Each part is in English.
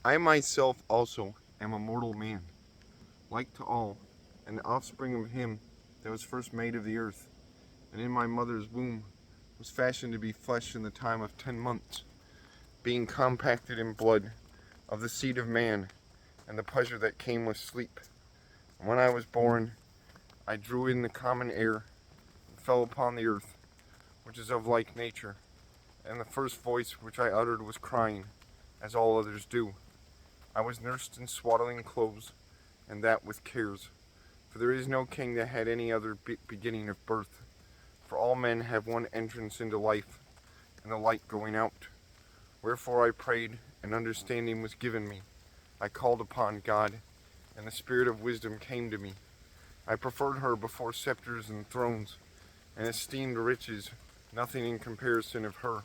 I myself also am a mortal man, like to all, and the offspring of him that was first made of the earth, and in my mother's womb was fashioned to be flesh in the time of 10 months, being compacted in blood of the seed of man, and the pleasure that came with sleep. And when I was born, I drew in the common air, and fell upon the earth, which is of like nature, and the first voice which I uttered was crying, as all others do. I was nursed in swaddling clothes, and that with cares. For there is no king that had any other beginning of birth. For all men have one entrance into life, and the light going out. Wherefore I prayed, and understanding was given me. I called upon God, and the spirit of wisdom came to me. I preferred her before scepters and thrones, and esteemed riches nothing in comparison of her.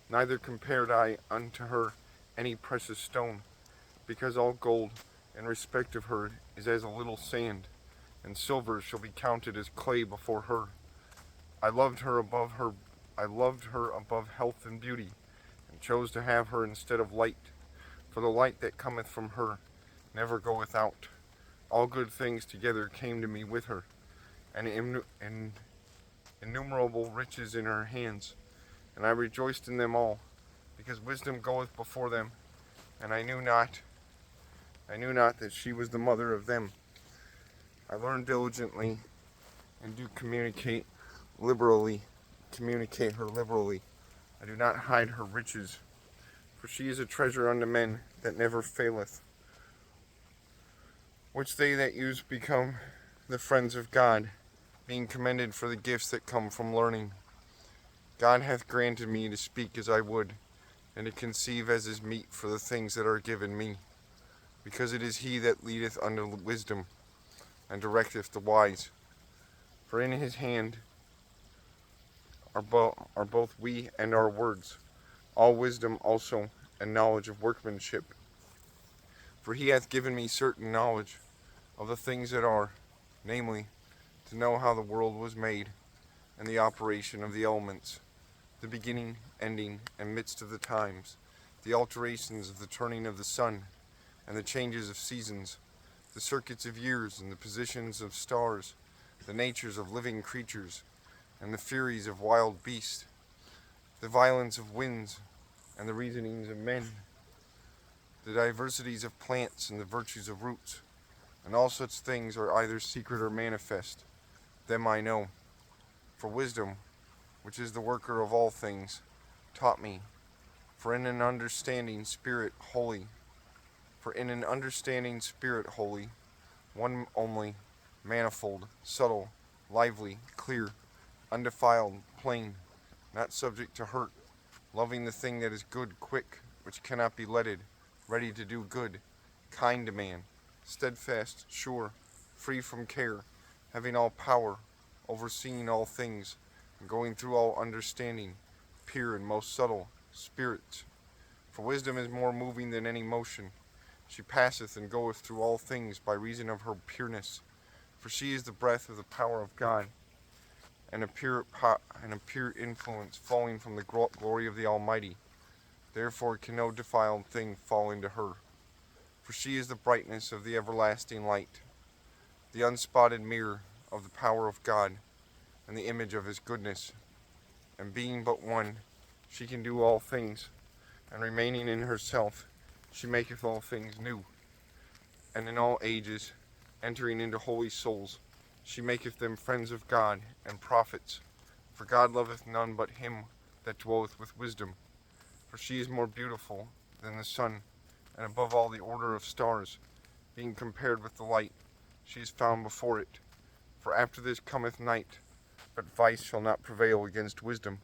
Neither compared I unto her any precious stone, because all gold in respect of her is as a little sand, and silver shall be counted as clay before her. I loved her above health and beauty, and chose to have her instead of light, for the light that cometh from her never goeth out. All good things together came to me with her, and innumerable riches in her hands, and I rejoiced in them all, because wisdom goeth before them, and I knew not that she was the mother of them. I learned diligently, and do communicate her liberally. I do not hide her riches, for she is a treasure unto men that never faileth, which they that use become the friends of God, being commended for the gifts that come from learning. God hath granted me to speak as I would, and to conceive as is meet for the things that are given me, because it is he that leadeth unto wisdom, and directeth the wise. For in his hand are both we and our words, all wisdom also, and knowledge of workmanship. For he hath given me certain knowledge of the things that are, namely, to know how the world was made, and the operation of the elements, the beginning, ending, and midst of the times, the alterations of the turning of the sun, and the changes of seasons, the circuits of years, and the positions of stars, the natures of living creatures, and the furies of wild beasts, the violence of winds, and the reasonings of men, the diversities of plants, and the virtues of roots, and all such things are either secret or manifest. Them I know. For wisdom, which is the worker of all things, taught me. For in an understanding spirit holy, one only, manifold, subtle, lively, clear, undefiled, plain, not subject to hurt, loving the thing that is good, quick, which cannot be letted, ready to do good, kind to man, steadfast, sure, free from care, having all power, overseeing all things, and going through all understanding, pure and most subtle, spirits. For wisdom is more moving than any motion. She passeth and goeth through all things by reason of her pureness. For she is the breath of the power of God, and a pure influence flowing from the glory of the Almighty. Therefore can no defiled thing fall into her. For she is the brightness of the everlasting light, the unspotted mirror of the power of God, and the image of his goodness. And being but one, she can do all things, and remaining in herself, she maketh all things new. And in all ages, entering into holy souls, she maketh them friends of God and prophets. For God loveth none but him that dwelleth with wisdom. For she is more beautiful than the sun, and above all the order of stars, being compared with the light, she is found before it. For after this cometh night, but vice shall not prevail against wisdom.